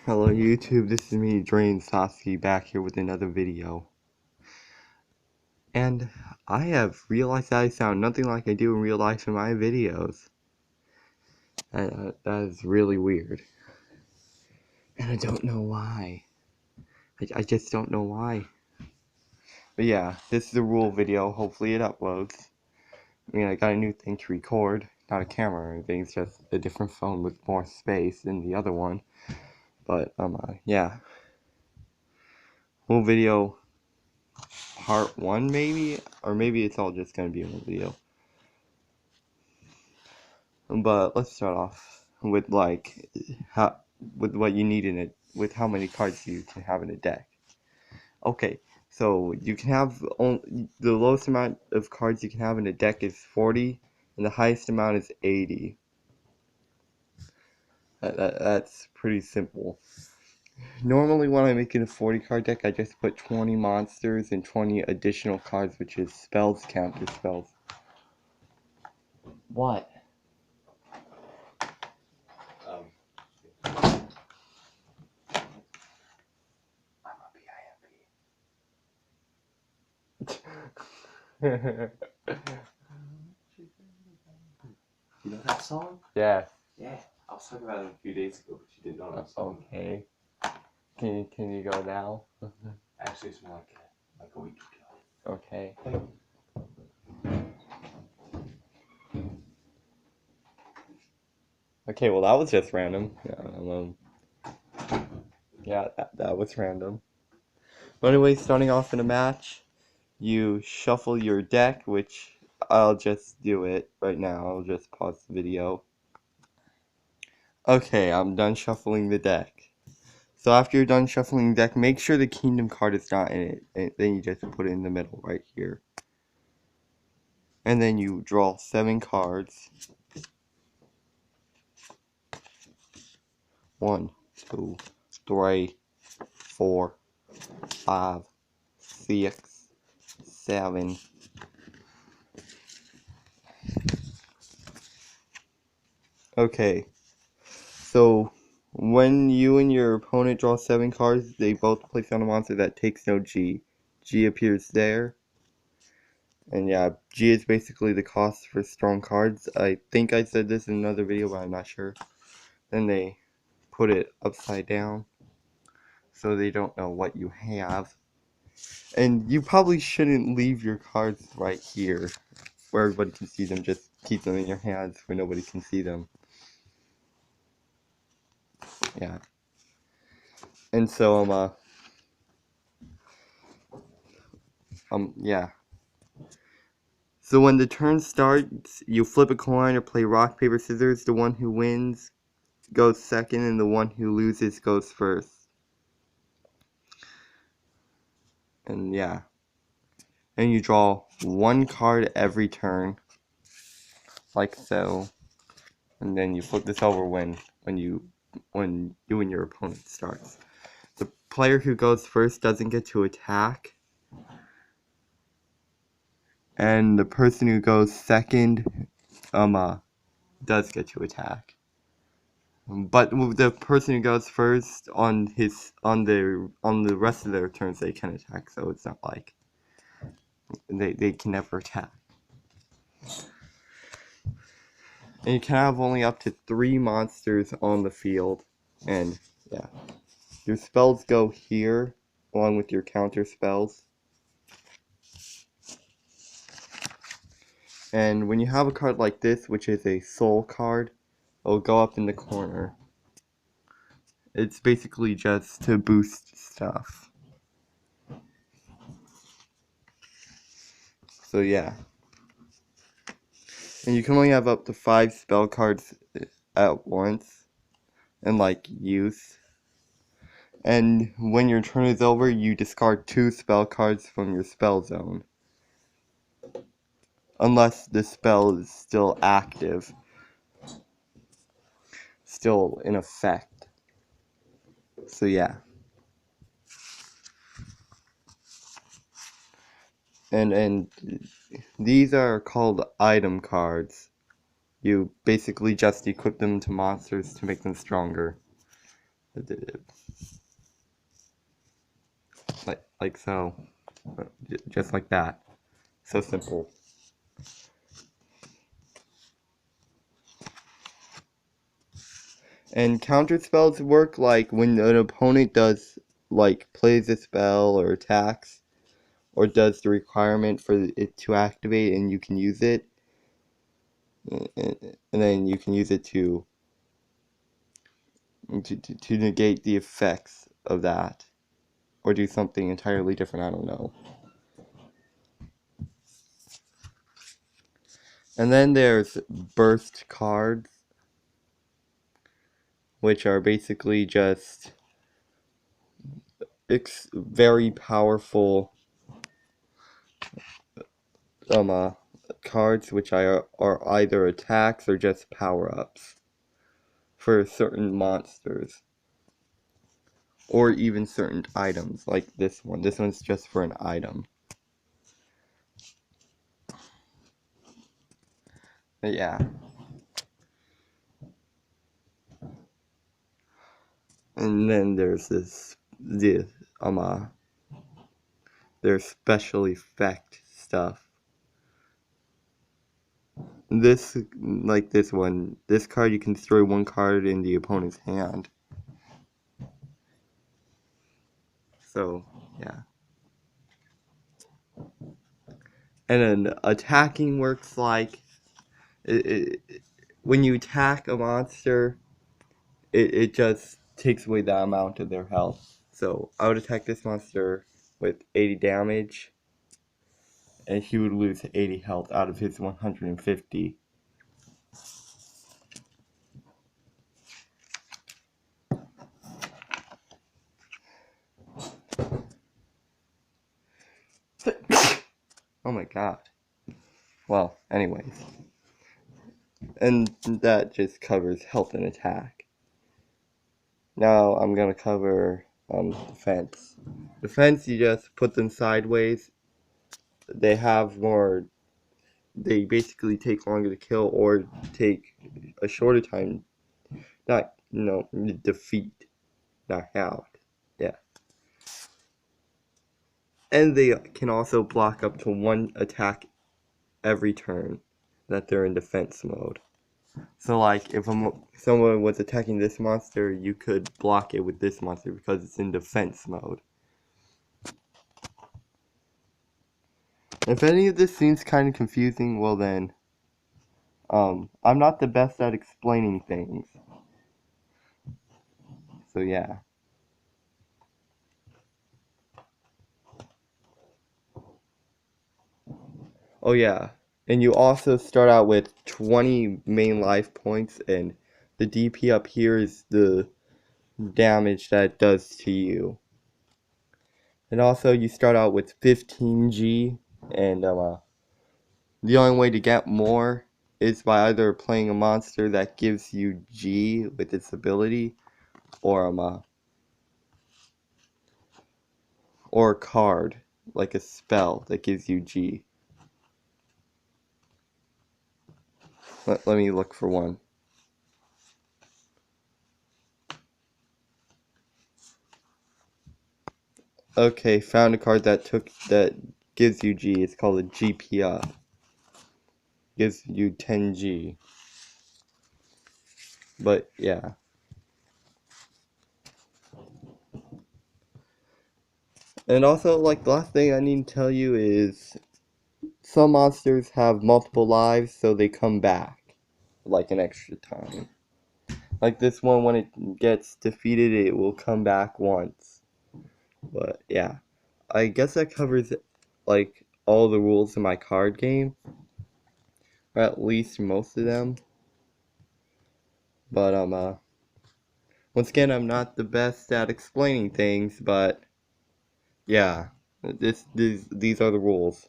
Hello YouTube, this is me, Drain Sosky, back here with another video. And I have realized that I sound nothing like I do in real life in my videos. And that is really weird. And I don't know why. I just don't know why. But yeah, this is a rule video, hopefully it uploads. I mean, I got a new thing to record, not a camera or anything, it's just a different phone with more space than the other one. But, yeah. Whole video part 1 maybe, or maybe it's all just gonna be one video. But let's start off with with what you need in it, with how many cards you can have in a deck. Okay, so you can have the lowest amount of cards you can have in a deck is 40, and the highest amount is 80. That's pretty simple. Normally when I make it a 40 card deck, I just put 20 monsters and 20 additional cards, which is spells, counter spells. What? You know that song? Yeah. Yeah. I was talking about it a few days ago, but you didn't know that song. Okay. Can you go now? Actually, it's more like a week ago. Okay. Okay, well that was just random. Yeah, that was random. But anyway, starting off in a match, you shuffle your deck, which I'll just do it right now. I'll just pause the video. Okay, I'm done shuffling the deck. So after you're done shuffling the deck, make sure the kingdom card is not in it. And then you just put it in the middle right here. And then you draw 7 cards. 1, 2, 3, 4, 5, 6, 7. Okay, so when you and your opponent draw 7 cards, they both place on a monster that takes no G. G appears there. And yeah, G is basically the cost for strong cards. I think I said this in another video, but I'm not sure. Then they put it upside down, so they don't know what you have. And you probably shouldn't leave your cards right here, where everybody can see them. Just keep them in your hands where nobody can see them. Yeah. And so, yeah. So when the turn starts, you flip a coin or play rock, paper, scissors. The one who wins goes second, and the one who loses goes first. And yeah. And you draw 1 card every turn, like so. And then you flip this over when you and your opponent starts. The player who goes first doesn't get to attack. And the person who goes second does get to attack. But the person who goes first on the rest of their turns, they can attack, so it's not like they can never attack. And you can have only up to 3 monsters on the field. And yeah. Your spells go here along with your counter spells. And when you have a card like this, which is a soul card, it'll go up in the corner. It's basically just to boost stuff. So yeah. And you can only have up to 5 spell cards at once, and like use. And when your turn is over, you discard 2 spell cards from your spell zone. Unless the spell is still active. Still in effect. So yeah. And these are called item cards. You basically just equip them to monsters to make them stronger. like so, just like that. So simple. And counter spells work like when an opponent does like plays a spell or attacks or does the requirement for it to activate and you can use it, and then you can use it to negate the effects of that or do something entirely different. I don't know. And then there's burst cards, which are basically just very powerful um uh, cards, which are either attacks or just power-ups for certain monsters or even certain items like this one. This one's just for an item. But yeah. And then there's um uh there's special effect stuff. Like this one, this card you can destroy one card in the opponent's hand. So yeah. And then attacking works like when you attack a monster, it just takes away the amount of their health. So I would attack this monster with 80 damage, and he would lose 80 health out of his 150. Oh my god. Well, anyways. And that just covers health and attack. Now I'm gonna cover defense. Defense, you just put them sideways. They have more. They basically take longer to kill or take a shorter time. Not defeat, not out. Yeah. And they can also block up to one attack every turn that they're in defense mode. So like if someone was attacking this monster, you could block it with this monster because it's in defense mode. If any of this seems kind of confusing, well then, I'm not the best at explaining things. So yeah. Oh yeah. And you also start out with 20 main life points, and the DP up here is the damage that it does to you. And also you start out with 15G, and the only way to get more is by either playing a monster that gives you G with its ability, or or a card like a spell that gives you G. Let me look for one. Okay, found a card that gives you G. It's called a GP. Gives you 10G. But yeah. And also, like, the last thing I need to tell you is some monsters have multiple lives, so they come back like an extra time. Like this one, when it gets defeated, it will come back once. But yeah, I guess that covers like all the rules in my card game, or at least most of them. But once again, I'm not the best at explaining things, but yeah, these are the rules.